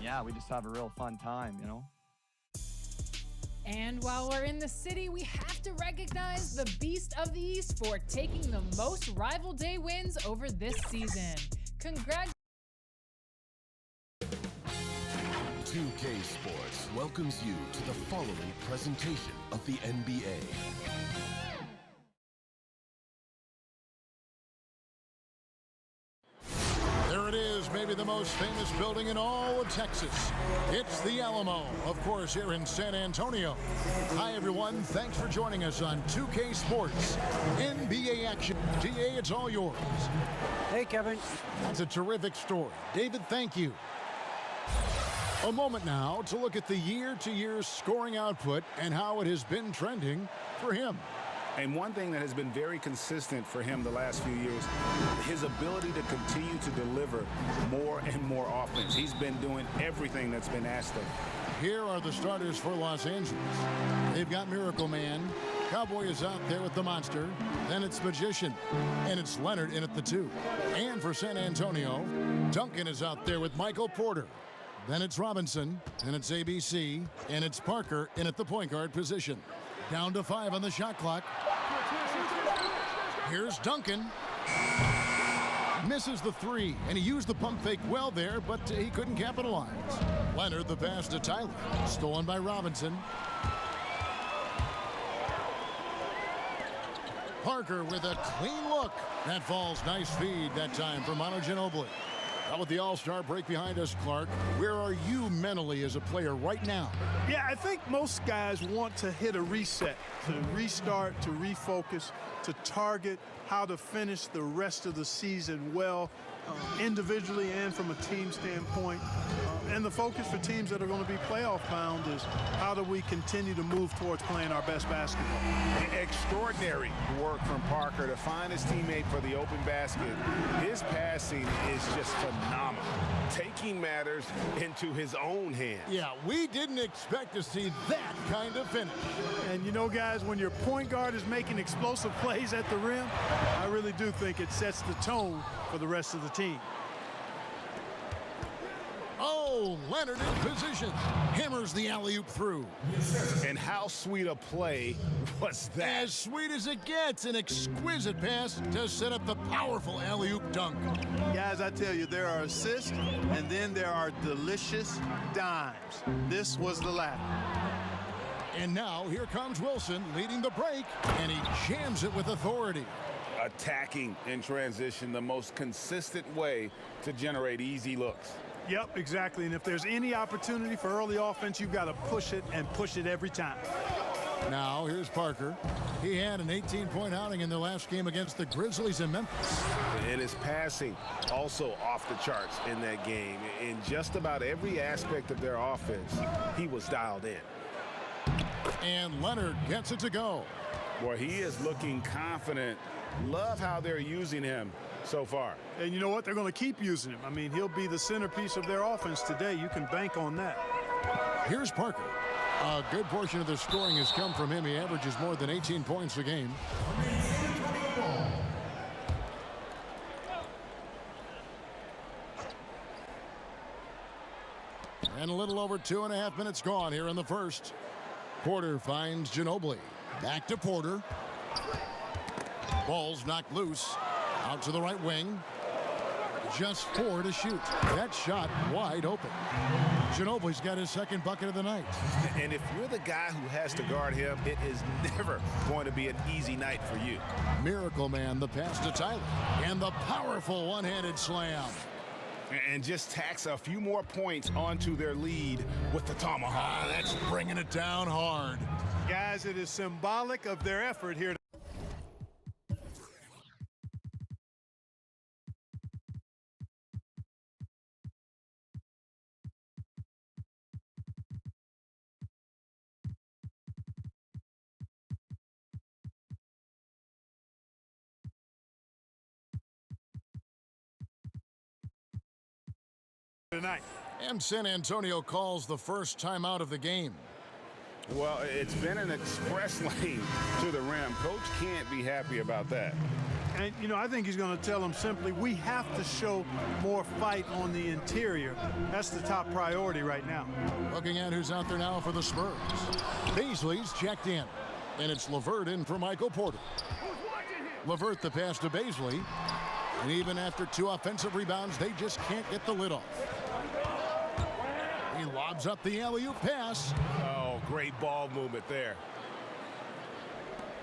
yeah, we just have a real fun time, you know. And while we're in the city, we have to recognize the Beast of the East for taking the most rival day wins over this season. Congratulations. 2K Sports welcomes you to the following presentation of the NBA. There it is, maybe the most famous building in all of Texas. It's the Alamo, of course, here in San Antonio. Hi, everyone. Thanks for joining us on 2K Sports. NBA action. DA, it's all yours. Hey, Kevin. That's a terrific story. David, thank you. A moment now to look at the year-to-year scoring output and how it has been trending for him. And one thing that has been very consistent for him the last few years, his ability to continue to deliver more and more offense. He's been doing everything that's been asked of him. Here are the starters for Los Angeles. They've got Miracle Man. Cowboy is out there with the monster. Then it's Magician. And it's Leonard in at the 2. And for San Antonio, Duncan is out there with Michael Porter. Then it's Robinson, and it's ABC, and it's Parker in at the point guard position. Down to 5 on the shot clock. Here's Duncan. Misses the 3, and he used the pump fake well there, but he couldn't capitalize. Leonard, the pass to Tyler. Stolen by Robinson. Parker with a clean look. That falls. Nice feed that time for Ginobili. Now with the All-Star break behind us, Clark, where are you mentally as a player right now? Yeah, I think most guys want to hit a reset, to restart, to refocus, to target how to finish the rest of the season well, individually and from a team standpoint. And the focus for teams that are going to be playoff bound is how do we continue to move towards playing our best basketball. Extraordinary work from Parker to find his teammate for the open basket. His passing is just phenomenal, taking matters into his own hands. Yeah, we didn't expect to see that kind of finish. And you know, guys, when your point guard is making explosive plays at the rim, I really do think it sets the tone for the rest of the team. Oh, Leonard in position. Hammers the alley-oop through. And how sweet a play was that? As sweet as it gets. An exquisite pass to set up the powerful alley-oop dunk. Guys, I tell you, there are assists, and then there are delicious dimes. This was the latter. And now here comes Wilson leading the break, and he jams it with authority. Attacking in transition, the most consistent way to generate easy looks. Yep, exactly. And if there's any opportunity for early offense, you've got to push it and push it every time. Now, here's Parker. He had an 18-point outing in their last game against the Grizzlies in Memphis. And his passing also off the charts in that game. In just about every aspect of their offense, he was dialed in. And Leonard gets it to go. Boy, he is looking confident. Love how they're using him so far. And you know what? They're going to keep using him. I mean, he'll be the centerpiece of their offense today. You can bank on that. Here's Parker. A good portion of the scoring has come from him. He averages more than 18 points a game. And a little over 2.5 minutes gone here in the first. Porter finds Ginobili. Back to Porter. Ball's knocked loose. Out to the right wing. Just 4 to shoot. That shot wide open. Ginobili's got his second bucket of the night. And if you're the guy who has to guard him, it is never going to be an easy night for you. Miracle Man, the pass to Tyler. And the powerful one-handed slam. And just tacks a few more points onto their lead with the tomahawk. That's bringing it down hard. Guys, it is symbolic of their effort here. Tonight. And San Antonio calls the first timeout of the game. Well, it's been an express lane to the rim. Coach can't be happy about that. And, you know, I think he's going to tell them simply, we have to show more fight on the interior. That's the top priority right now. Looking at who's out there now for the Spurs. Baisley's checked in. And it's LeVert in for Michael Porter. LeVert the pass to Baisley. And even after 2 offensive rebounds, they just can't get the lid off. He lobs up the alley-oop pass. Oh, great ball movement there.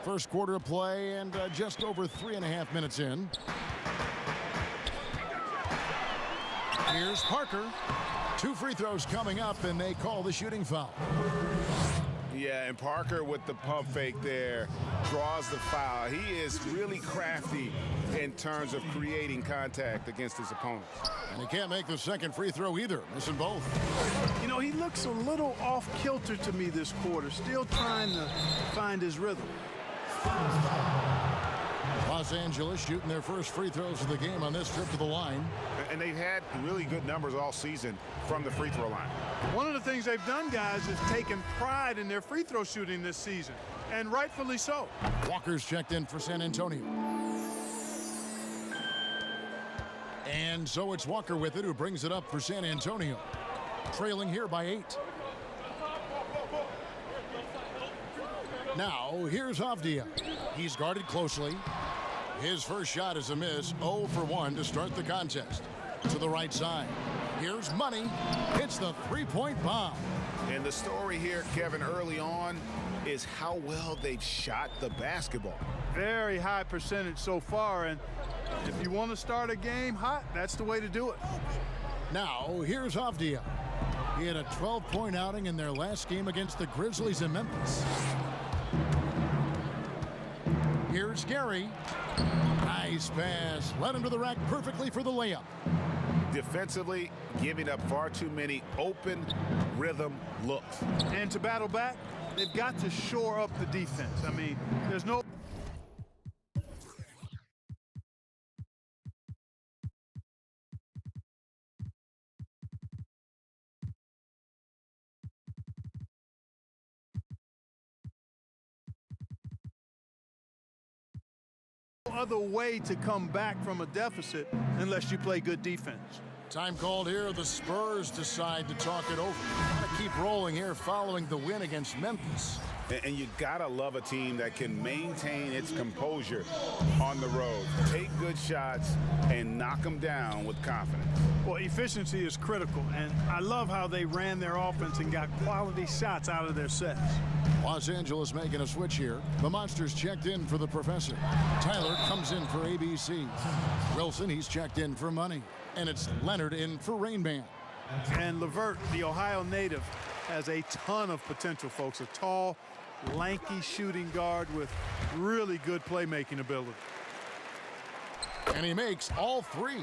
First quarter of play and just over 3.5 minutes in. Here's Parker. 2 free throws coming up, and they call the shooting foul. Yeah, and Parker with the pump fake there draws the foul. He is really crafty in terms of creating contact against his opponents. And he can't make the second free throw either, missing both. You know, he looks a little off kilter to me this quarter, still trying to find his rhythm. Los Angeles shooting their first free throws of the game on this trip to the line. And they've had really good numbers all season from the free throw line. One of the things they've done, guys, is taken pride in their free throw shooting this season, and rightfully so. Walker's checked in for San Antonio. And so it's Walker with it, who brings it up for San Antonio. Trailing here by 8. Now, here's Avdia. He's guarded closely. His first shot is a miss, 0 for 1 to start the contest. To the right side. Here's Money. It's the three-point bomb. And the story here, Kevin, early on is how well they've shot the basketball. Very high percentage so far, and if you want to start a game hot, that's the way to do it. Now, here's Avdia. He had a 12-point outing in their last game against the Grizzlies in Memphis. Here's Gary. Nice pass. Led him to the rack perfectly for the layup. Defensively, giving up far too many open rhythm looks. And to battle back, they've got to shore up the defense. I mean, there's no... other way to come back from a deficit unless you play good defense. Time called here. The Spurs decide to talk it over. Gotta keep rolling here following the win against Memphis. And you gotta love a team that can maintain its composure on the road, take good shots, and knock them down with confidence. Well, efficiency is critical, and I love how they ran their offense and got quality shots out of their sets. Los Angeles making a switch here. The Monsters checked in for the Professor. Tyler comes in for ABC. Wilson, he's checked in for Money. And it's Leonard in for Rain Man. And LeVert, the Ohio native, has a ton of potential, folks. A tall, lanky shooting guard with really good playmaking ability. And he makes all 3.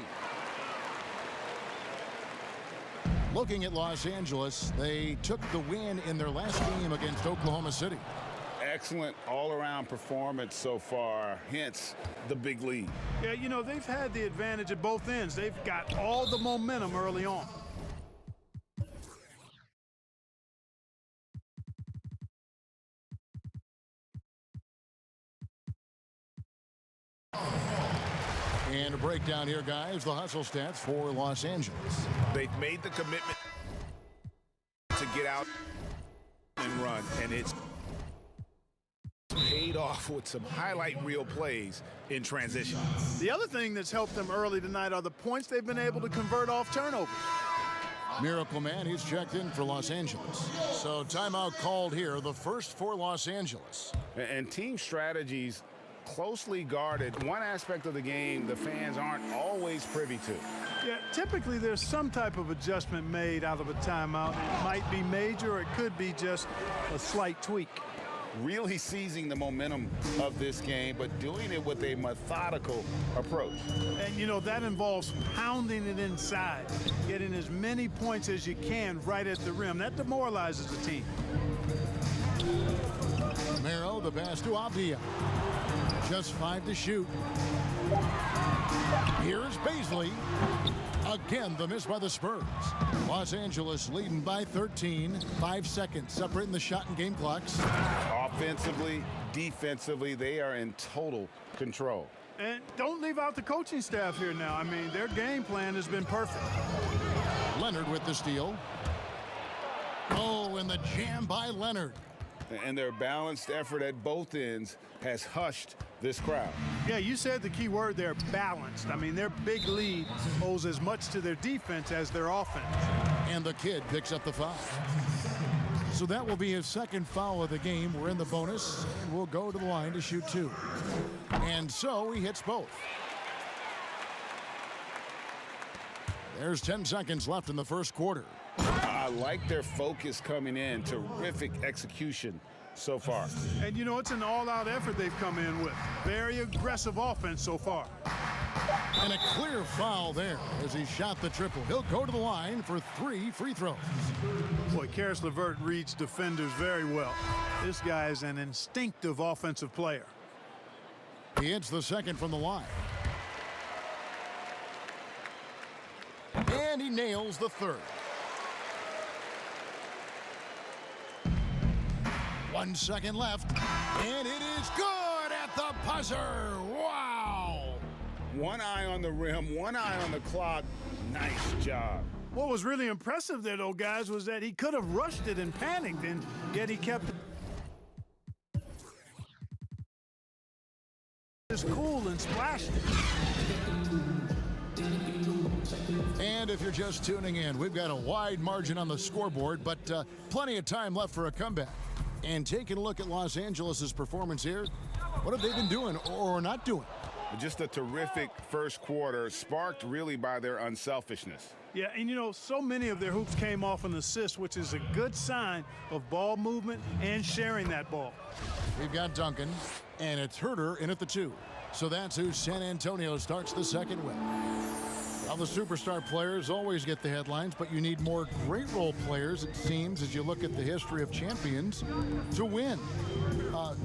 Looking at Los Angeles, they took the win in their last game against Oklahoma City. Excellent all-around performance so far, hence the big lead. Yeah, you know, they've had the advantage at both ends. They've got all the momentum early on. And a breakdown here, guys. The hustle stats for Los Angeles. They've made the commitment to get out and run, and it's paid off with some highlight reel plays in transition. The other thing that's helped them early tonight are the points they've been able to convert off turnovers. Miracle Man, he's checked in for Los Angeles. So timeout called here, the first for Los Angeles. And team strategies closely guarded. One aspect of the game the fans aren't always privy to. Yeah, typically there's some type of adjustment made out of a timeout. It might be major, or it could be just a slight tweak. Really seizing the momentum of this game, but doing it with a methodical approach. And, you know, that involves pounding it inside, getting as many points as you can right at the rim. That demoralizes the team. Mero, the pass to Avdia. Just 5 to shoot. Here's Baisley. Again, the miss by the Spurs. Los Angeles leading by 13. 5 seconds separating the shot and game clocks. Offensively, defensively, they are in total control. And don't leave out the coaching staff here now. I mean, their game plan has been perfect. Leonard with the steal. Oh, and the jam by Leonard. And their balanced effort at both ends has hushed this crowd. Yeah, you said the key word there, balanced. I mean, their big lead owes as much to their defense as their offense. And the kid picks up the foul. So that will be his second foul of the game. We're in the bonus, and we'll go to the line to shoot 2. And so he hits both. There's 10 seconds left in the first quarter. I like their focus coming in. Terrific execution so far. And, you know, it's an all-out effort they've come in with. Very aggressive offense so far. And a clear foul there as he shot the triple. He'll go to the line for 3 free throws. Boy, Karis LeVert reads defenders very well. This guy is an instinctive offensive player. He hits the second from the line. And he nails the third. 1 second left, and it is good at the buzzer. Wow! One eye on the rim, one eye on the clock. Nice job. What was really impressive there, though, guys, was that he could have rushed it and panicked, and yet he kept it cool and splashed it. And if you're just tuning in, we've got a wide margin on the scoreboard, but plenty of time left for a comeback. And taking a look at Los Angeles' performance here, what have they been doing or not doing? Just a terrific first quarter, sparked really by their unselfishness. Yeah, and you know, so many of their hoops came off an assist, which is a good sign of ball movement and sharing that ball. We've got Duncan, and it's Herter in at the 2. So that's who San Antonio starts the second with. Now, the superstar players always get the headlines, but you need more great role players, it seems, as you look at the history of champions, to win.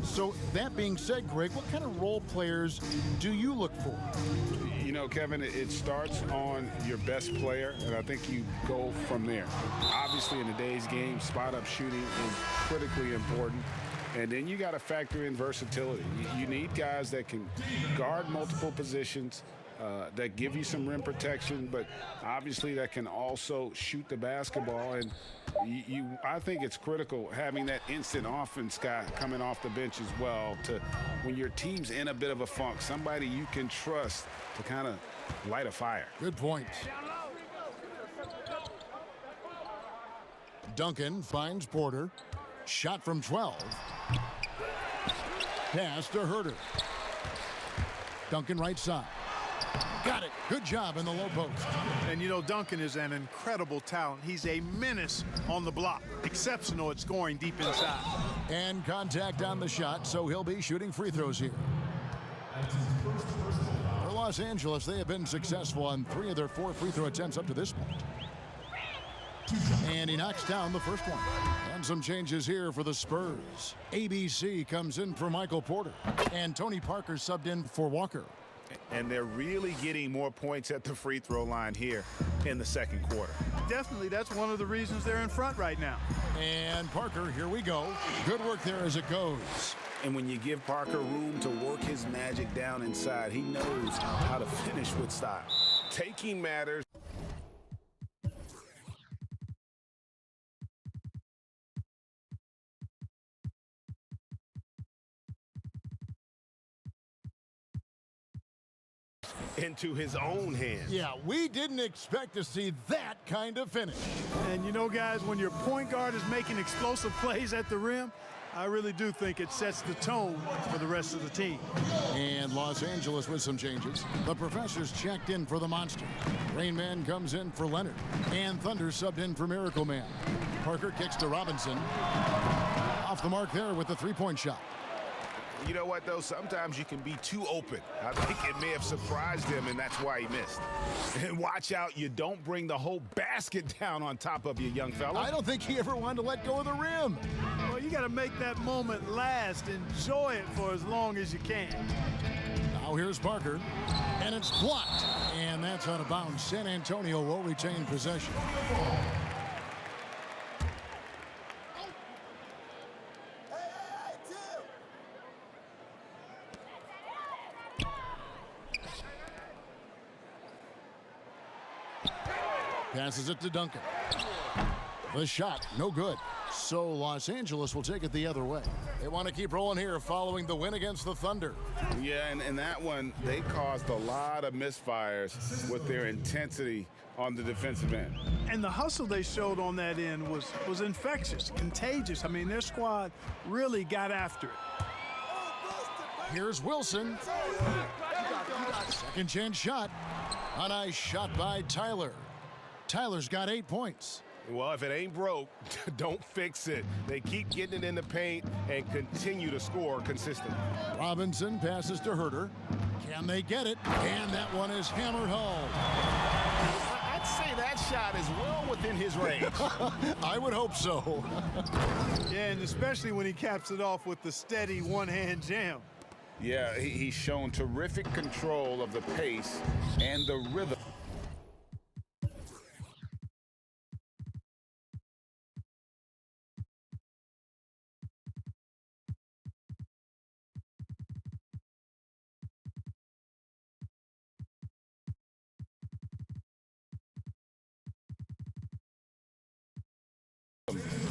So that being said, Greg, what kind of role players do you look for? You know, Kevin, it starts on your best player, and I think you go from there. Obviously, in today's game, spot-up shooting is critically important. And then you got to factor in versatility. You need guys that can guard multiple positions, that give you some rim protection, but obviously that can also shoot the basketball. And I think it's critical having that instant offense guy coming off the bench as well, to when your team's in a bit of a funk, somebody you can trust to kind of light a fire. Good point. Duncan finds Porter. Shot from 12. Pass to Herter. Duncan right side. Got it. Good job in the low post. And you know, Duncan is an incredible talent. He's a menace on the block. Exceptional at scoring deep inside. And contact on the shot, so he'll be shooting free throws here. For Los Angeles, they have been successful on 3 of their 4 free throw attempts up to this point. And he knocks down the first one. And some changes here for the Spurs. ABC comes in for Michael Porter. And Tony Parker subbed in for Walker. And they're really getting more points at the free throw line here in the second quarter. Definitely, that's one of the reasons they're in front right now. And Parker, here we go. Good work there as it goes. And when you give Parker room to work his magic down inside, he knows how to finish with style. Taking matters. Into his own hands. Yeah, we didn't expect to see that kind of finish. And you know, guys, when your point guard is making explosive plays at the rim, I really do think it sets the tone for the rest of the team. And Los Angeles with some changes. The Professors checked in for the Monster. Rain Man comes in for Leonard. And Thunder subbed in for Miracle Man. Parker kicks to Robinson. Off the mark there with the three-point shot. You know what, though? Sometimes you can be too open. I think it may have surprised him, and that's why he missed. And watch out, you don't bring the whole basket down on top of you, young fella. I don't think he ever wanted to let go of the rim. Well, you got to make that moment last. Enjoy it for as long as you can. Now here's Parker, and it's blocked. And that's out of bounds. San Antonio will retain possession. Passes it to Duncan. The shot, no good. So Los Angeles will take it the other way. They want to keep rolling here following the win against the Thunder. Yeah, and that one, they caused a lot of misfires with their intensity on the defensive end. And the hustle they showed on that end was infectious, contagious. I mean, their squad really got after it. Here's Wilson. Second chance shot. A nice shot by Tyler. Tyler's got 8 points. Well, if it ain't broke, don't fix it. They keep getting it in the paint and continue to score consistently. Robinson passes to Herter. Can they get it? And that one is hammered home. I'd say that shot is well within his range. I would hope so. Yeah, and especially when he caps it off with the steady one-hand jam. Yeah, he's shown terrific control of the pace and the rhythm.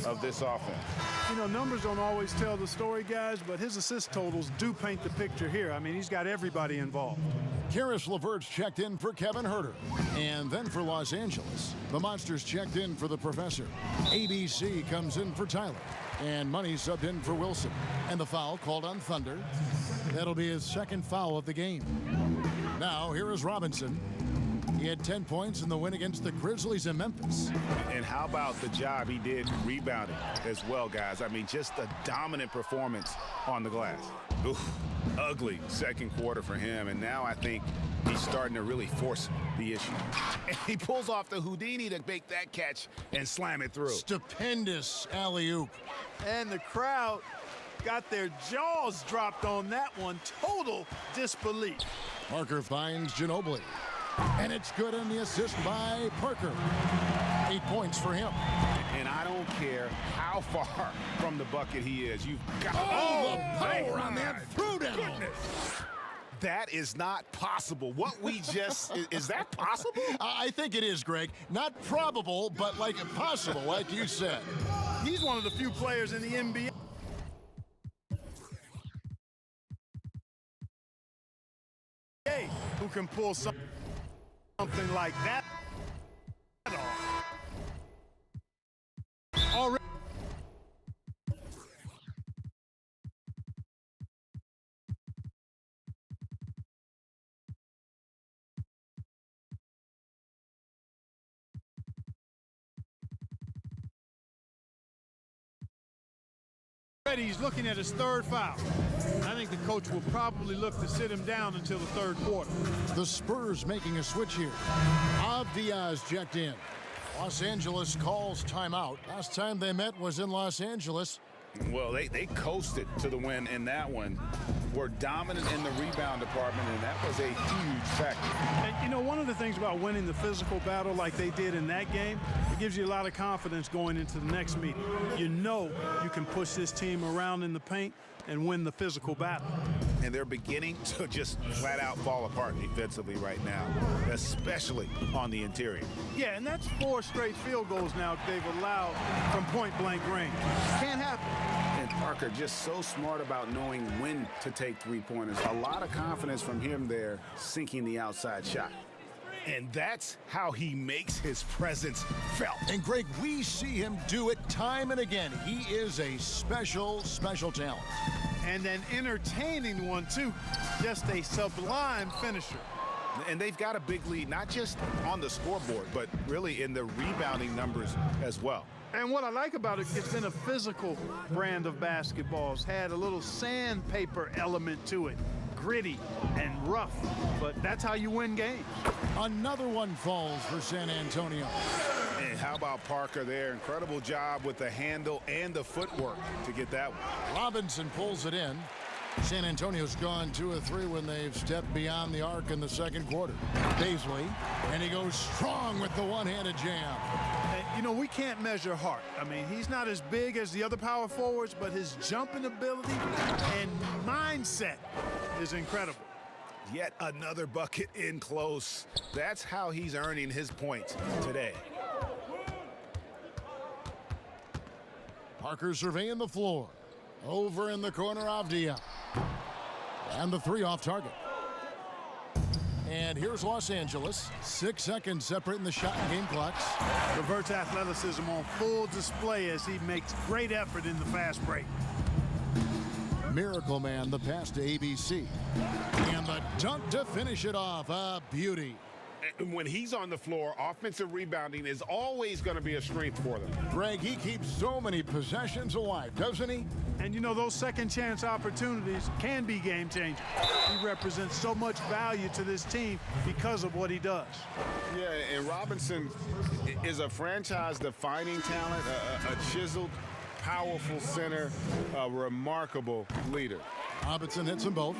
Of this offense. You know, numbers don't always tell the story, guys, but his assist totals do paint the picture here. I mean, he's got everybody involved. Karis LeVert's checked in for Kevin Herter. And then for Los Angeles, the Monsters checked in for the Professor. ABC comes in for Tyler. And Money subbed in for Wilson. And the foul called on Thunder. That'll be his second foul of the game. Now, here is Robinson. He had 10 points in the win against the Grizzlies in Memphis. And how about the job he did rebounding as well, guys? I mean, just a dominant performance on the glass. Oof, ugly second quarter for him, and now I think he's starting to really force the issue. And he pulls off the Houdini to make that catch and slam it through. Stupendous alley-oop. And the crowd got their jaws dropped on that one. Total disbelief. Parker finds Ginobili. And it's good on the assist by Parker. 8 points for him. And I don't care how far from the bucket he is. You've got the power on that throwdown. That is not possible. What we just, is that possible? I think it is, Greg. Not probable, but like possible, like you said. He's one of the few players in the NBA who can pull something like that off. Already. He's looking at his third foul. I think the coach will probably look to sit him down until the third quarter. The Spurs making a switch here. Diaz checked in. Los Angeles calls timeout. Last time they met was in Los Angeles. Well, they coasted to the win in that one. Were dominant in the rebound department, and that was a huge factor. And, you know, one of the things about winning the physical battle like they did in that game, it gives you a lot of confidence going into the next meeting. You know you can push this team around in the paint and win the physical battle. And they're beginning to just flat out fall apart defensively right now, especially on the interior. Yeah, and that's 4 straight field goals now they've allowed from point-blank range. Can't happen. And Parker just so smart about knowing when to take three-pointers. A lot of confidence from him there, sinking the outside shot. And that's how he makes his presence felt. And Greg, we see him do it time and again. He is a special, special talent. And an entertaining one, too. Just a sublime finisher. And they've got a big lead, not just on the scoreboard, but really in the rebounding numbers as well. And what I like about it, it's been a physical brand of basketball. It's had a little sandpaper element to it. Gritty and rough, but that's how you win games. Another one falls for San Antonio. And how about Parker there? Incredible job with the handle and the footwork to get that one. Robinson pulls it in. San Antonio's gone 2 of 3 when they've stepped beyond the arc in the second quarter. Baisley, and he goes strong with the one-handed jam. You know, we can't measure heart. I mean, he's not as big as the other power forwards, but his jumping ability and mindset is incredible. Yet another bucket in close. That's how he's earning his points today. Parker surveying the floor. Over in the corner, Avdia. And the three off target. And here's Los Angeles. 6 seconds separating the shot and game clocks. Reverts athleticism on full display as he makes great effort in the fast break. Miracle Man, the pass to ABC. And the dunk to finish it off. A beauty. When he's on the floor, offensive rebounding is always going to be a strength for them. Greg, he keeps so many possessions alive, doesn't he? And you know, those second chance opportunities can be game changers. He represents so much value to this team because of what he does. Yeah, and Robinson is a franchise-defining talent, a chiseled, powerful center, a remarkable leader. Robinson hits them both.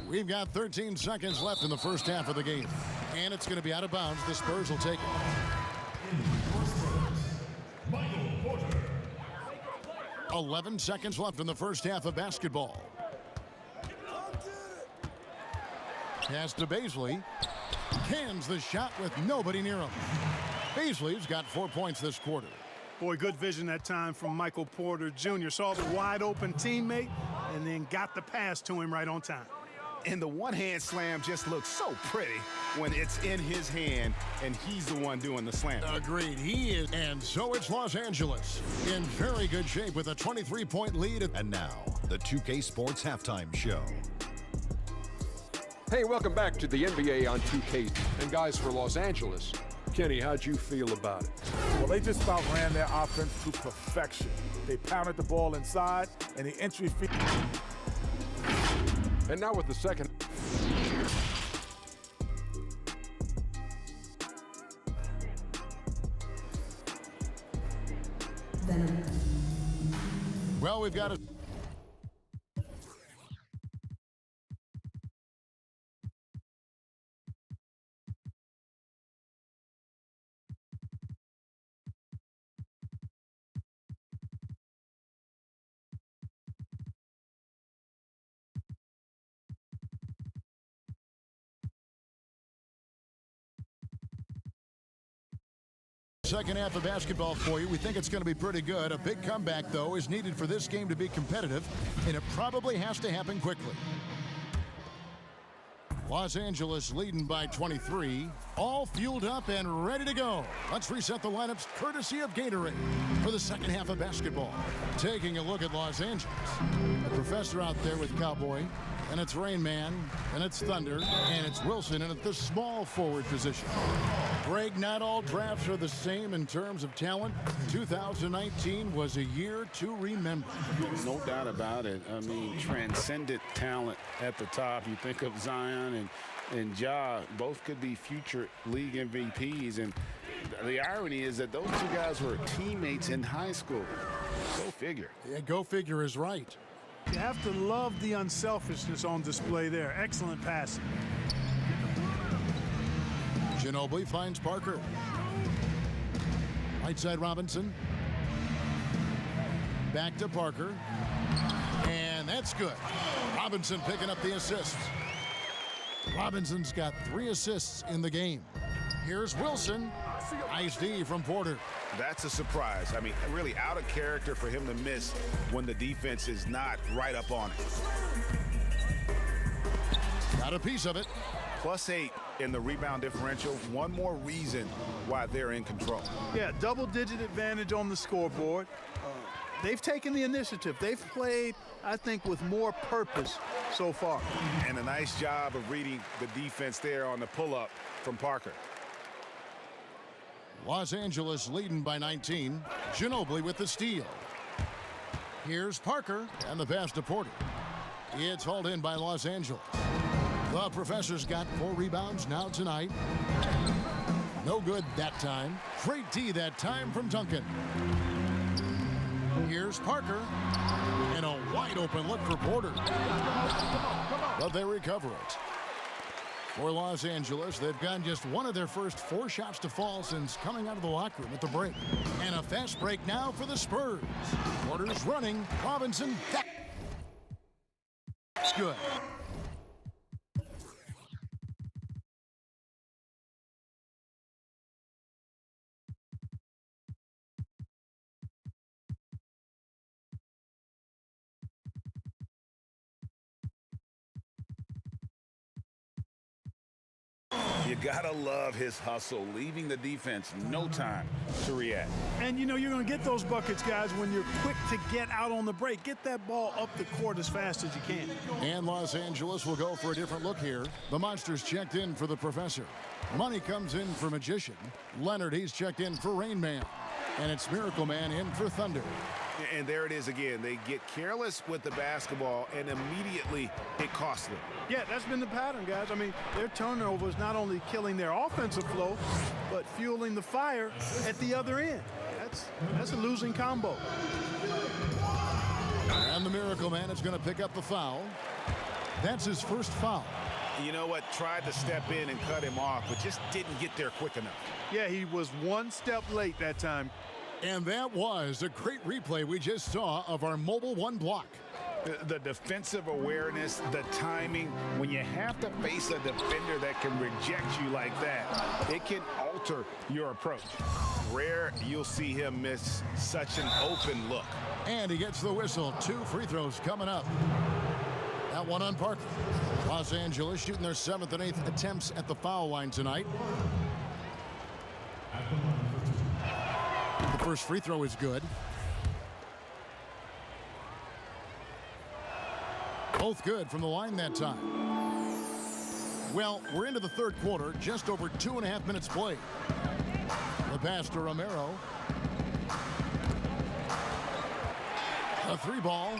We've got 13 seconds left in the first half of the game. And it's going to be out of bounds. The Spurs will take it. 11 seconds left in the first half of basketball. Pass to Baisley. Cans the shot with nobody near him. Baisley's got 4 points this quarter. Boy, good vision that time from Michael Porter Jr. Saw the wide open teammate and then got the pass to him right on time. And the one-hand slam just looks so pretty when it's in his hand and he's the one doing the slam. Agreed, he is. And so it's Los Angeles in very good shape with a 23-point lead. And now, the 2K Sports Halftime Show. Hey, welcome back to the NBA on 2K. And guys, for Los Angeles, Kenny, how'd you feel about it? Well, they just about ran their offense to perfection. They pounded the ball inside, and the entry fee. And now with the second. Well, we've got a second half of basketball for you. We think it's going to be pretty good. A big comeback, though, is needed for this game to be competitive, and it probably has to happen quickly. Los Angeles leading by 23, all fueled up and ready to go. Let's reset the lineups courtesy of Gatorade for the second half of basketball. Taking a look at Los Angeles. The professor out there with Cowboy, and it's Rain Man, and it's Thunder, and it's Wilson, and at the small forward position. Greg, not all drafts are the same in terms of talent. 2019 was a year to remember. No doubt about it. I mean, transcendent talent at the top. You think of Zion and Ja, both could be future league MVPs. And the irony is that those two guys were teammates in high school. Go figure. Yeah, go figure is right. You have to love the unselfishness on display there. Excellent passing. Ginobili finds Parker. Right side Robinson. Back to Parker. And that's good. Robinson picking up the assists. Robinson's got 3 assists in the game. Here's Wilson. Nice D from Porter. That's a surprise. I mean, really out of character for him to miss when the defense is not right up on it. Got a piece of it. +8 in the rebound differential. One more reason why they're in control. Yeah, double-digit advantage on the scoreboard. They've taken the initiative. They've played, I think, with more purpose so far. And a nice job of reading the defense there on the pull-up from Parker. Los Angeles leading by 19. Ginobili with the steal. Here's Parker and the pass to Porter. It's hauled in by Los Angeles. The professor's got 4 rebounds now tonight. No good that time. Great D that time from Duncan. Here's Parker. And a wide open look for Porter. But they recover it. For Los Angeles, they've gotten just one of their first 4 shots to fall since coming out of the locker room at the break. And a fast break now for the Spurs. Porter's running. Robinson. That's good. You gotta love his hustle, leaving the defense no time to react. And you know you're going to get those buckets, guys, when you're quick to get out on the break. Get that ball up the court as fast as you can. And Los Angeles will go for a different look here. The Monsters checked in for the Professor. Money comes in for Magician. Leonard, he's checked in for Rain Man. And it's Miracle Man in for Thunder. And there it is again. They get careless with the basketball, and immediately it costs them. Yeah, that's been the pattern, guys. I mean, their turnovers not only killing their offensive flow, but fueling the fire at the other end. That's a losing combo. And the Miracle Man is going to pick up the foul. That's his first foul. You know what? Tried to step in and cut him off, but just didn't get there quick enough. Yeah, he was one step late that time. And that was a great replay we just saw of our Mobile One block. The defensive awareness, the timing, when you have to face a defender that can reject you like that, it can alter your approach. Rare you'll see him miss such an open look. And he gets the whistle. 2 free throws coming up. That one on Parker. Los Angeles shooting their 7th and 8th attempts at the foul line tonight. The first free throw is good. Both good from the line that time. Well, we're into the third quarter, just over 2.5 minutes played. The pass to Romero. A 3-ball.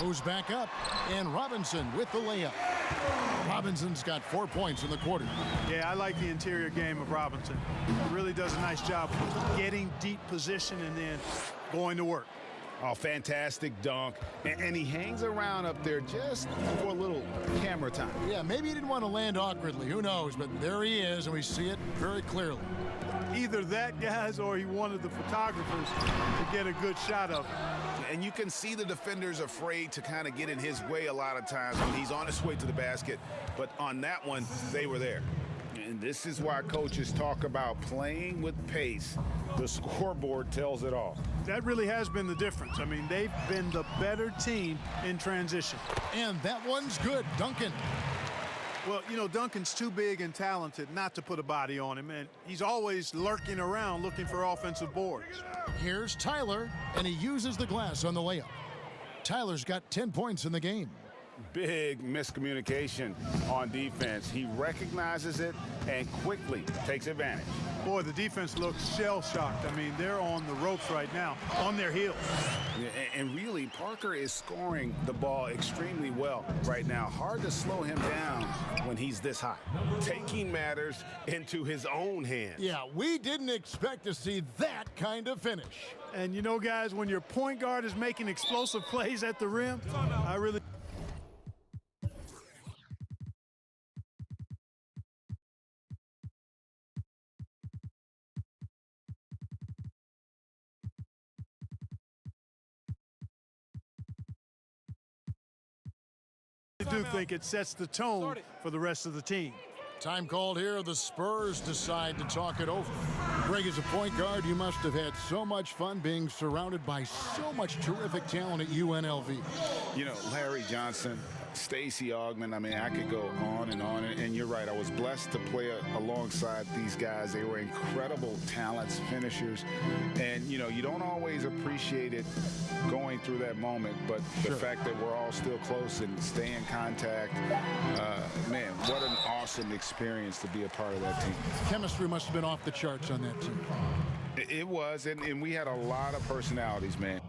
Goes back up, and Robinson with the layup. Robinson's got 4 points in the quarter. Yeah, I like the interior game of Robinson. He really does a nice job of getting deep position and then going to work. Oh, fantastic dunk. And he hangs around up there just for a little camera time. Yeah, maybe he didn't want to land awkwardly. Who knows? But there he is, and we see it very clearly. Either that, guys, or he wanted the photographers to get a good shot of him. And you can see the defenders afraid to kind of get in his way a lot of times when he's on his way to the basket. But on that one, they were there. And this is why coaches talk about playing with pace. The scoreboard tells it all. That really has been the difference. I mean, they've been the better team in transition. And that one's good. Duncan. Well, you know, Duncan's too big and talented not to put a body on him, and he's always lurking around looking for offensive boards. Here's Tyler, and he uses the glass on the layup. Tyler's got 10 points in the game. Big miscommunication on defense. He recognizes it and quickly takes advantage. Boy, the defense looks shell-shocked. I mean, they're on the ropes right now, on their heels. Yeah, and really, Parker is scoring the ball extremely well right now. Hard to slow him down when he's this high. Taking matters into his own hands. Yeah, we didn't expect to see that kind of finish. And you know, guys, when your point guard is making explosive plays at the rim, I really... I do think it sets the tone for the rest of the team. Time called here. The Spurs decide to talk it over. Greg, as a point guard, you must have had so much fun being surrounded by so much terrific talent at UNLV. You know, Larry Johnson, Stacey Augmon, I mean, I could go on. And you're right, I was blessed to play alongside these guys. They were incredible talents, finishers. And, you know, you don't always appreciate it going through that moment, but the fact that we're all still close and stay in contact, man, what an awesome experience to be a part of that team. Chemistry must have been off the charts on that team. It was, and we had a lot of personalities, man.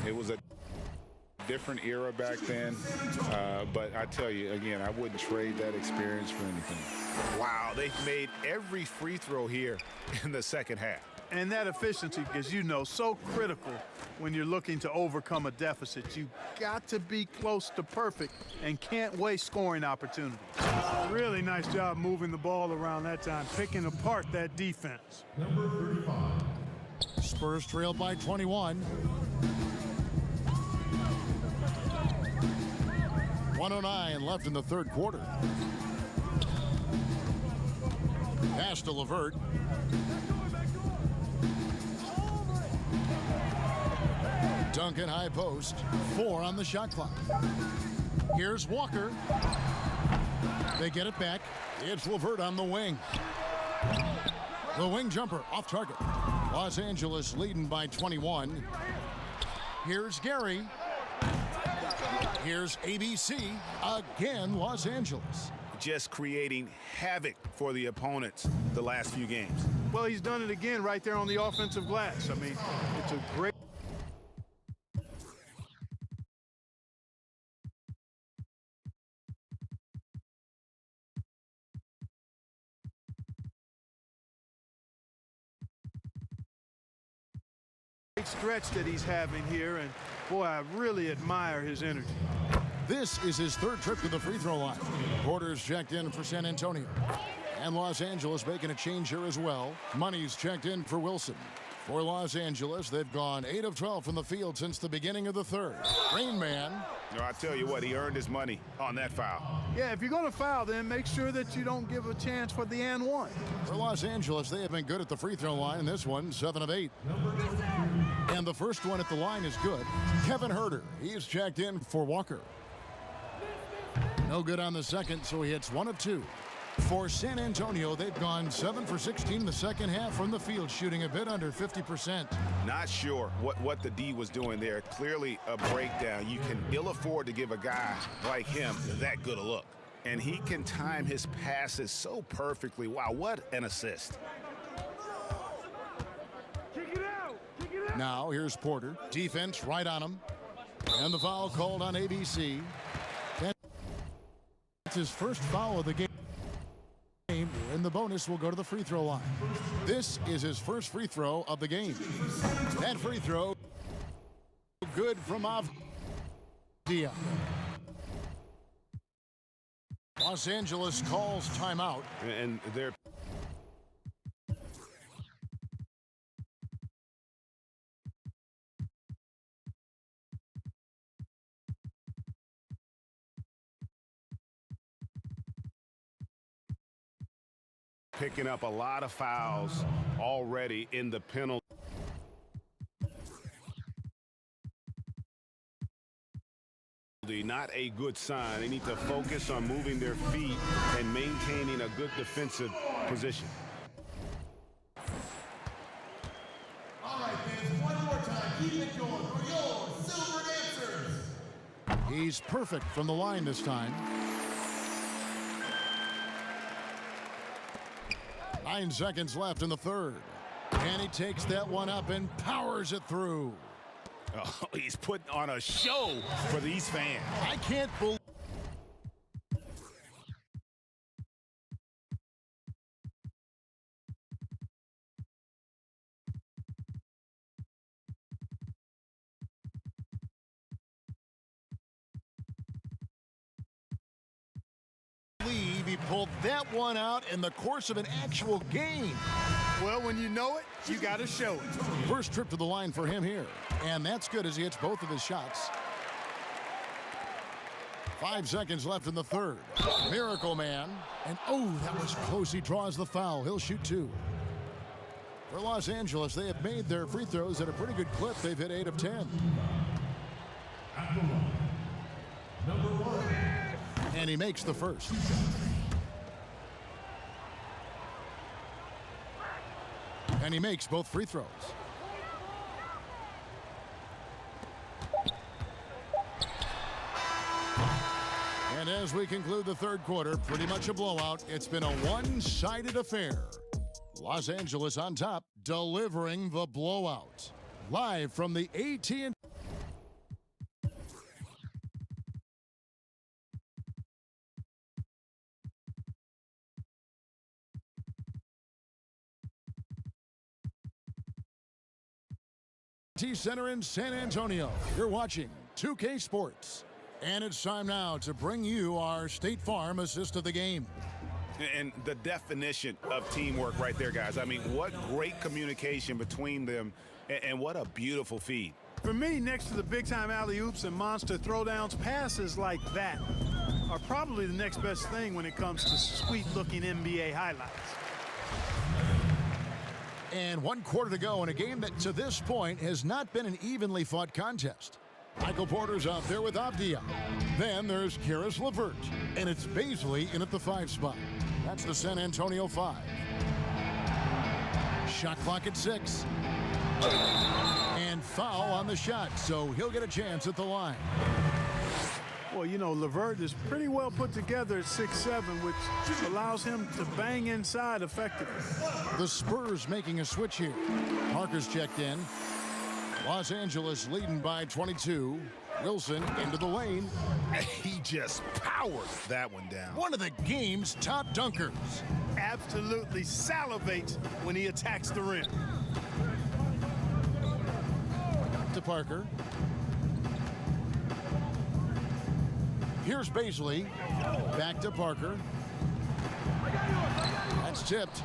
It was a different era back then, but I tell you, again, I wouldn't trade that experience for anything. Wow, they've made every free throw here in the second half. And that efficiency, as you know, so critical when you're looking to overcome a deficit. You got to be close to perfect and can't waste scoring opportunities. Really nice job moving the ball around that time, picking apart that defense. Number 35. Spurs trailed by 21. 1:09 left in the third quarter. Pass to LeVert. Duncan high post. 4 on the shot clock. Here's Walker. They get it back. It's LeVert on the wing. The wing jumper off target. Los Angeles leading by 21. Here's Gary. Here's ABC. Again, Los Angeles. Just creating havoc for the opponents the last few games. Well, he's done it again right there on the offensive glass. I mean, it's a great... stretch that he's having here, and boy, I really admire his energy. This is his third trip to the free throw line. Porter's checked in for San Antonio. And Los Angeles making a change here as well. Money's checked in for Wilson. For Los Angeles, they've gone 8 of 12 from the field since the beginning of the third. Rain Man. No, I tell you what, he earned his money on that foul. Yeah, if you're going to foul, then make sure that you don't give a chance for the and one. For Los Angeles, they have been good at the free throw line. This one, 7 of 8. And the first one at the line is good. Kevin Huerter, he's checked in for Walker. No good on the second, so he hits 1 of 2. For San Antonio, they've gone 7 for 16 the second half from the field, shooting a bit under 50%. Not sure what the D was doing there. Clearly a breakdown. You can ill afford to give a guy like him that good a look. And he can time his passes so perfectly. Wow, what an assist. Now here's Porter. Defense right on him. And the foul called on ABC. That's his first foul of the game. And the bonus will go to the free throw line. This is his first free throw of the game. That free throw good from Avdia. Los Angeles calls timeout. And they're picking up a lot of fouls already in the penalty. Not a good sign. They need to focus on moving their feet and maintaining a good defensive position. All right, fans, one more time. Keep it going for your Silver Dancers. He's perfect from the line this time. 9 seconds left in the third. And he takes that one up and powers it through. Oh, he's putting on a show for these fans. I can't believe. He pulled that one out in the course of an actual game. Well, when you know it, you got to show it. First trip to the line for him here. And that's good as he hits both of his shots. 5 seconds left in the third. Miracle Man. And oh, that was close. He draws the foul. He'll shoot 2. For Los Angeles, they have made their free throws at a pretty good clip. They've hit 8 of 10. Number 1. And he makes the first. And he makes both free throws. And as we conclude the third quarter, pretty much a blowout. It's been a one-sided affair. Los Angeles on top, delivering the blowout. Live from the AT&T Center in San Antonio. You're watching 2K Sports. And it's time now to bring you our State Farm assist of the game. And the definition of teamwork right there, guys. I mean, what great communication between them, and what a beautiful feed. For me, next to the big-time alley-oops and monster throwdowns, passes like that are probably the next best thing when it comes to sweet-looking NBA highlights. And 1 quarter to go in a game that to this point has not been an evenly fought contest. Michael Porter's out there with Avdia. Then there's Karis LeVert, and it's Baisley in at the 5 spot. That's the San Antonio 5. Shot clock at 6. And foul on the shot, so he'll get a chance at the line. Well, you know, LeVert is pretty well put together at 6'7", which allows him to bang inside effectively. The Spurs making a switch here. Parker's checked in. Los Angeles leading by 22. Wilson into the lane. He just powered that one down. One of the game's top dunkers. Absolutely salivates when he attacks the rim. To Parker. Here's Baisley. Back to Parker. That's tipped.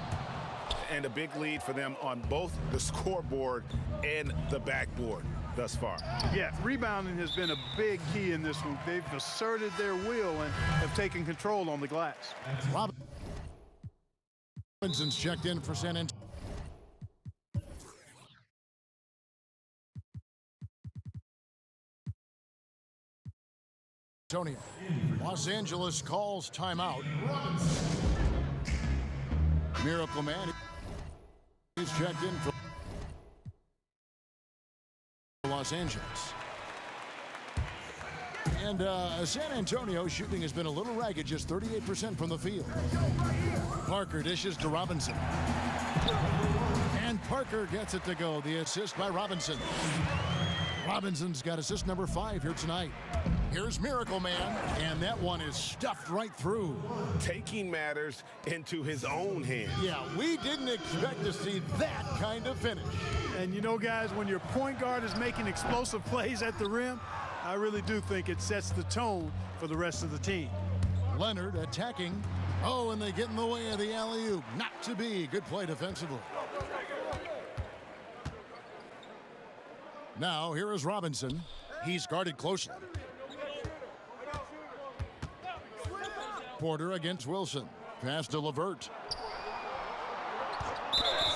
And a big lead for them on both the scoreboard and the backboard thus far. Yeah, rebounding has been a big key in this one. They've asserted their will and have taken control on the glass. Robinson's checked in for San Antonio. Los Angeles calls timeout. Miracle Man is checked in for Los Angeles. And San Antonio shooting has been a little ragged, just 38% from the field. Parker dishes to Robinson. And Parker gets it to go. The assist by Robinson. Robinson's got assist number 5 here tonight. Here's Miracle Man, and that one is stuffed right through. Taking matters into his own hands. Yeah, we didn't expect to see that kind of finish. And you know, guys, when your point guard is making explosive plays at the rim, I really do think it sets the tone for the rest of the team. Leonard attacking. Oh, and they get in the way of the alley-oop. Not to be. Good play defensively. Now, here is Robinson. He's guarded closely. Porter against Wilson. Pass to LeVert.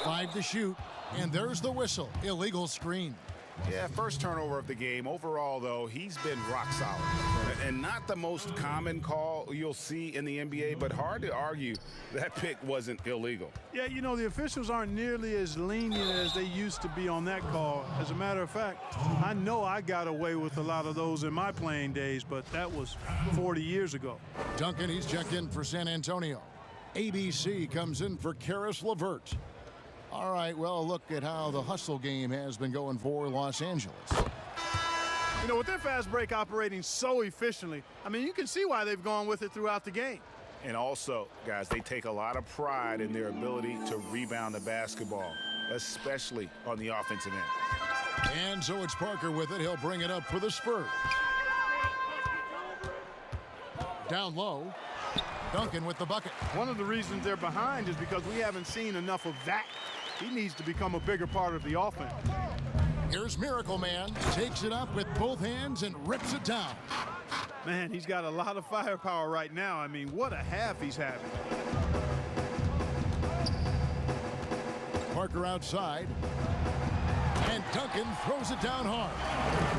5 to shoot. And there's the whistle. Illegal screen. Yeah, first turnover of the game. Overall, though, he's been rock solid. And not the most common call you'll see in the NBA, but hard to argue that pick wasn't illegal. Yeah, you know, the officials aren't nearly as lenient as they used to be on that call. As a matter of fact, I know I got away with a lot of those in my playing days, but that was 40 years ago. Duncan, he's checked in for San Antonio. ABC comes in for Karis LeVert. All right, well, look at how the hustle game has been going for Los Angeles. You know, with their fast break operating so efficiently, I mean, you can see why they've gone with it throughout the game. And also, guys, they take a lot of pride in their ability to rebound the basketball, especially on the offensive end. And so it's Parker with it. He'll bring it up for the Spurs. Down low. Duncan with the bucket. One of the reasons they're behind is because we haven't seen enough of that. He needs to become a bigger part of the offense. Here's Miracle Man. Takes it up with both hands and rips it down. Man, he's got a lot of firepower right now. I mean, what a half he's having. Parker outside. And Duncan throws it down hard.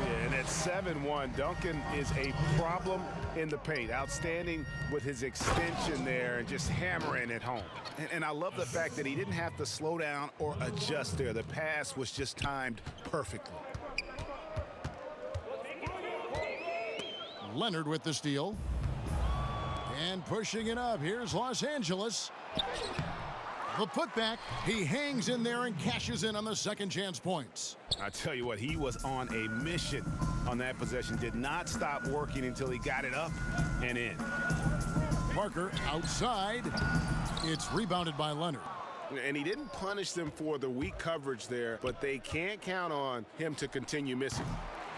Yeah, and at 7-1, Duncan is a problem in the paint. Outstanding with his extension there and just hammering it home. And I love the fact that he didn't have to slow down or adjust there. The pass was just timed perfectly. Leonard with the steal. And pushing it up. Here's Los Angeles. The putback, he hangs in there and cashes in on the second chance points. I tell you what, he was on a mission on that possession. Did not stop working until he got it up and in. Parker outside. It's rebounded by Leonard. And he didn't punish them for the weak coverage there, but they can't count on him to continue missing.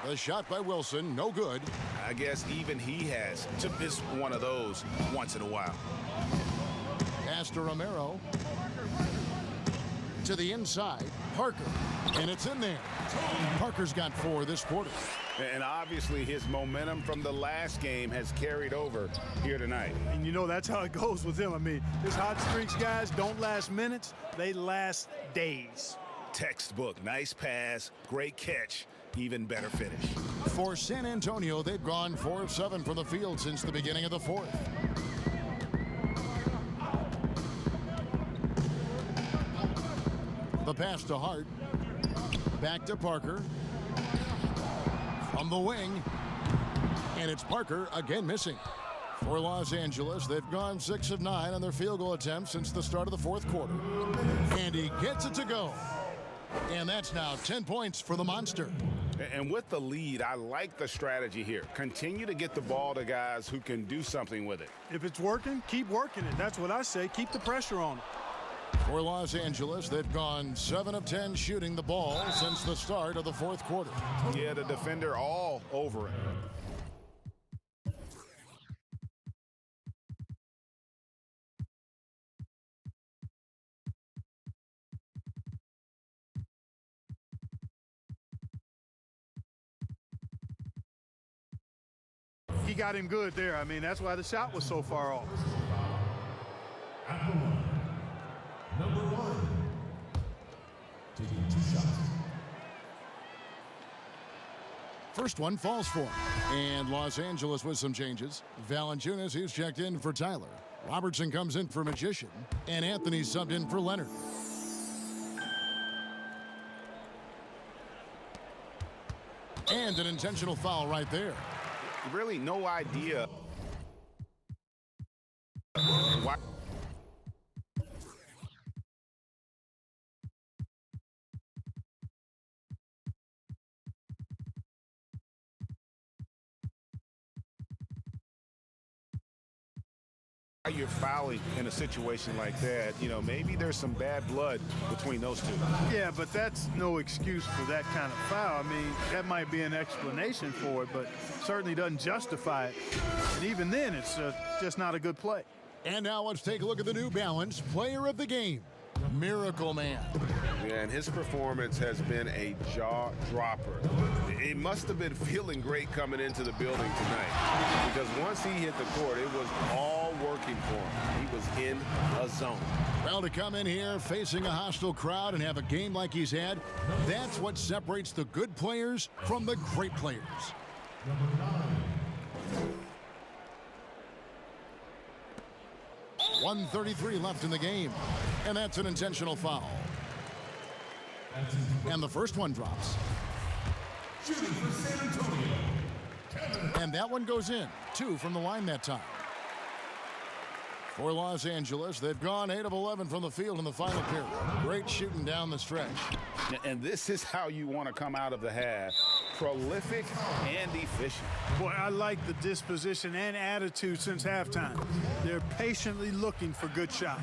The shot by Wilson, no good. I guess even he has to miss one of those once in a while. Pass to Romero. To the inside, Parker. And it's in there. Parker's got 4 this quarter. And obviously his momentum from the last game has carried over here tonight. And you know, that's how it goes with him. I mean, his hot streaks, guys, don't last minutes. They last days. Textbook, nice pass, great catch, even better finish. For San Antonio, they've gone 4 of 7 from the field since the beginning of the fourth. The pass to Hart. Back to Parker. From the wing. And it's Parker again missing. For Los Angeles, they've gone 6 of 9 on their field goal attempts since the start of the fourth quarter. And he gets it to go. And that's now 10 points for the Monster. And with the lead, I like the strategy here. Continue to get the ball to guys who can do something with it. If it's working, keep working it. That's what I say. Keep the pressure on it. For Los Angeles, they've gone 7 of 10 shooting the ball since the start of the fourth quarter. Yeah, the defender all over it. He got him good there. I mean, that's why the shot was so far off. Number 1. Taking 2 shots. First one falls for him. And Los Angeles with some changes. Valanciunas, he's checked in for Tyler. Robertson comes in for Magician. And Anthony subbed in for Leonard. And an intentional foul right there. Really no idea why. You're fouling in a situation like that, you know, maybe there's some bad blood between those two. Yeah, but that's no excuse for that kind of foul. I mean, that might be an explanation for it, but certainly doesn't justify it. And even then, it's just not a good play. And now let's take a look at the New Balance Player of the Game, Miracle Man. Yeah, and his performance has been a jaw dropper. He must have been feeling great coming into the building tonight, because once he hit the court, it was all working for him. He was in a zone. Well, to come in here facing a hostile crowd and have a game like he's had, that's what separates the good players from the great players. Number 9. 1:33 left in the game, and that's an intentional foul. And the first one drops. Shooting for San Antonio. And that one goes in. 2 from the line that time. For Los Angeles, they've gone 8 of 11 from the field in the final period. Great shooting down the stretch. And this is how you want to come out of the half. Prolific and efficient. Boy, I like the disposition and attitude since halftime. They're patiently looking for good shots.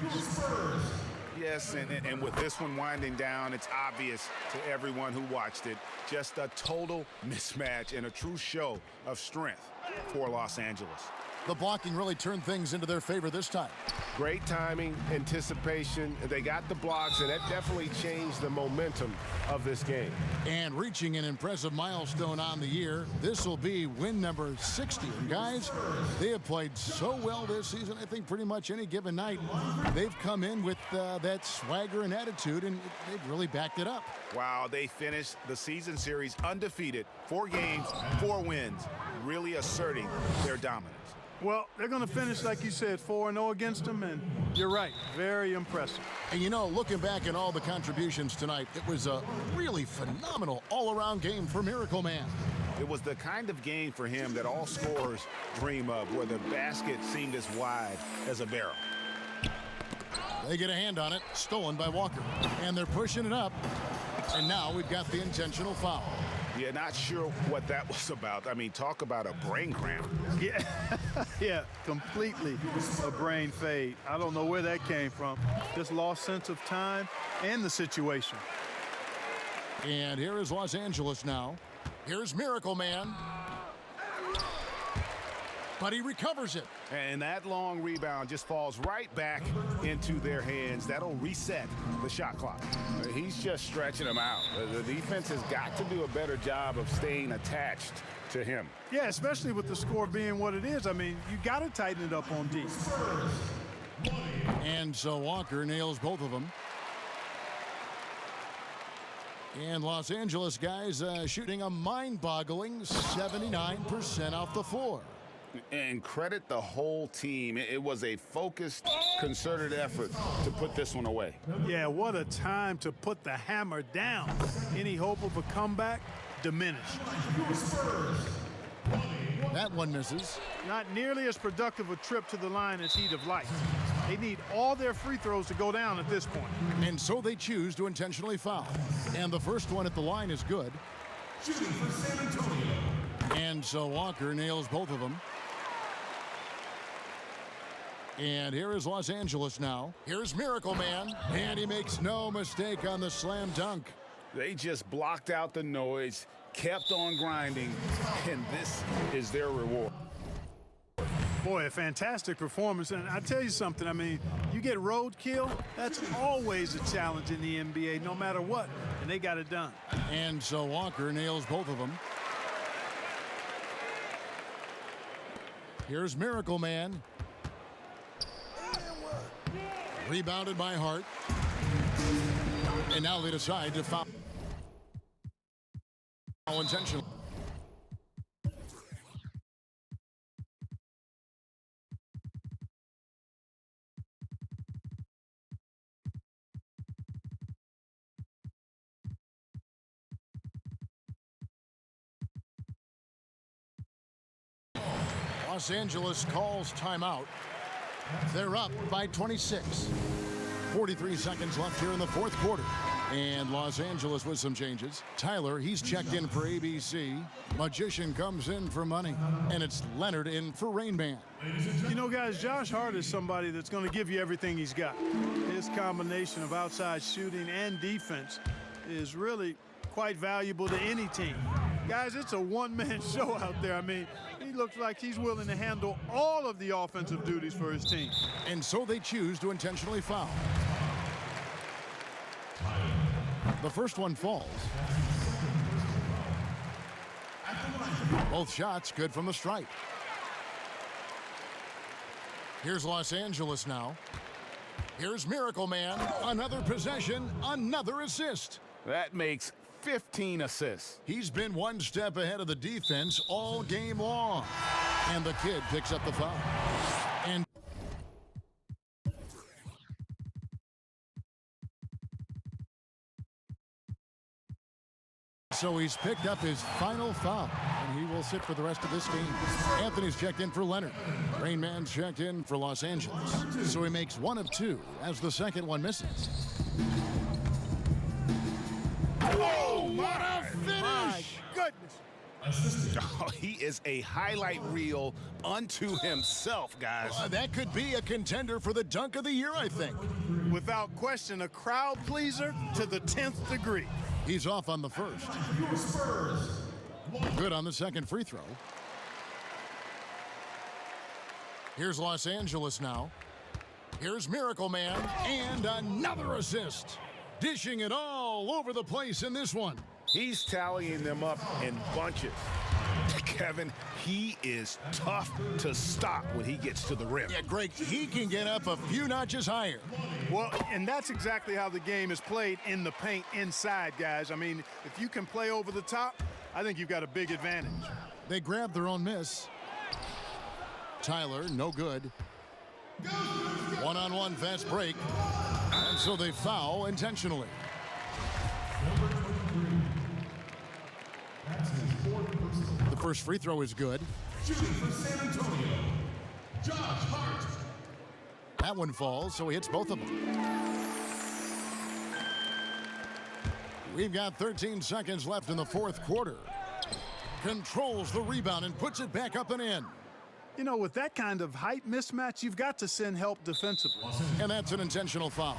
Yes, and with this one winding down, it's obvious to everyone who watched it. Just a total mismatch and a true show of strength for Los Angeles. The blocking really turned things into their favor this time. Great timing, anticipation. They got the blocks, and that definitely changed the momentum of this game. And reaching an impressive milestone on the year, this will be win number 60. And guys, they have played so well this season. I think pretty much any given night, they've come in with that swagger and attitude, and they've really backed it up. Wow, they finished the season series undefeated. 4 games, 4 wins, really asserting their dominance. Well, they're going to finish, like you said, 4-0 against them, and you're right, very impressive. And you know, looking back at all the contributions tonight, it was a really phenomenal all-around game for Miracle Man. It was the kind of game for him that all scorers dream of, where the basket seemed as wide as a barrel. They get a hand on it, stolen by Walker, and they're pushing it up, and now we've got the intentional foul. Yeah, not sure what that was about. I mean, talk about a brain cramp. Yeah, yeah, completely a brain fade. I don't know where that came from. Just lost sense of time and the situation. And here is Los Angeles now. Here's Miracle Man. But he recovers it. And that long rebound just falls right back into their hands. That'll reset the shot clock. He's just stretching them out. The defense has got to do a better job of staying attached to him. Yeah, especially with the score being what it is. I mean, you got to tighten it up on D. And so Walker nails both of them. And Los Angeles guys shooting a mind-boggling 79% off the floor. And credit the whole team. It was a focused, concerted effort to put this one away. Yeah, what a time to put the hammer down. Any hope of a comeback diminished. That one misses. Not nearly as productive a trip to the line as he'd have liked. They need all their free throws to go down at this point. And so they choose to intentionally foul. And the first one at the line is good. Shooting for San Antonio. And so Walker nails both of them. And here is Los Angeles now. Here's Miracle Man. And he makes no mistake on the slam dunk. They just blocked out the noise, kept on grinding, and this is their reward. Boy, a fantastic performance. And I tell you something, I mean, you get roadkill, that's always a challenge in the NBA, no matter what. And they got it done. And so Walker nails both of them. Here's Miracle Man. Rebounded by Hart. And now they decide to foul intentionally. Los Angeles calls timeout. They're up by 26. 43 seconds left here in the fourth quarter. And Los Angeles with some changes. Tyler, he's checked in for ABC. Magician comes in for money. And it's Leonard in for Rain Man. You know, guys, Josh Hart is somebody that's going to give you everything he's got. His combination of outside shooting and defense is really quite valuable to any team. Guys, it's a one-man show out there. I mean, he looks like he's willing to handle all of the offensive duties for his team. And so they choose to intentionally foul. The first one falls. Both shots good from the stripe. Here's Los Angeles now. Here's Miracle Man. Another possession, another assist. That makes 15 assists. He's been one step ahead of the defense all game long. And the kid picks up the foul. And so he's picked up his final foul, and he will sit for the rest of this game. Anthony's checked in for Leonard. Rain Man's checked in for Los Angeles. So he makes one of two as the second one misses. Oh, what a finish! My goodness. Oh, he is a highlight reel unto himself, guys. That could be a contender for the dunk of the year, I think. Without question, a crowd pleaser to the 10th degree. He's off on the first. Good on the second free throw. Here's Los Angeles now. Here's Miracle Man, and another assist. Dishing it all over the place in this one. He's tallying them up in bunches. Kevin, he is tough to stop when he gets to the rim. Yeah, Greg, he can get up a few notches higher. Well, and that's exactly how the game is played in the paint inside, guys. I mean, if you can play over the top, I think you've got a big advantage. They grab their own miss. Tyler, no good. One-on-one fast break. And so they foul intentionally. The first free throw is good. Shooting for San Antonio, Josh Hart. That one falls, so he hits both of them. We've got 13 seconds left in the fourth quarter. Controls the rebound and puts it back up and in. You know, with that kind of height mismatch, you've got to send help defensively. And that's an intentional foul.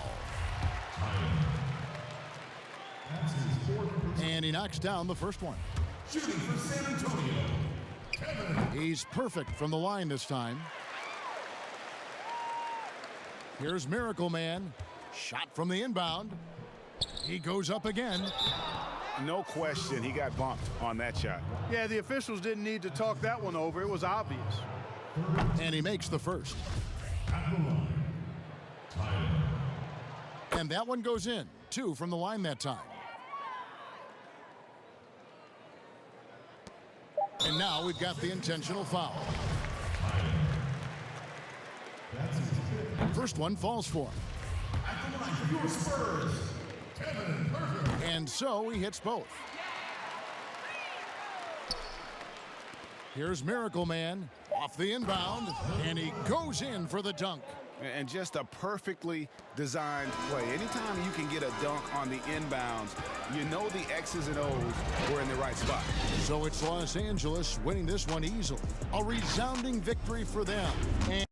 And he knocks down the first one. Shooting for San Antonio, he's perfect from the line this time. Here's Miracle Man. Shot from the inbound. He goes up again. No question, he got bumped on that shot. Yeah, the officials didn't need to talk that one over. It was obvious. And he makes the first. And that one goes in. 2 from the line that time. And now we've got the intentional foul. First one falls for him. At the line for your Spurs, Kevin Durant. And so he hits both. Here's Miracle Man off the inbound, and he goes in for the dunk. And just a perfectly designed play. Anytime you can get a dunk on the inbounds, you know the X's and O's were in the right spot. So it's Los Angeles winning this one easily. A resounding victory for them. And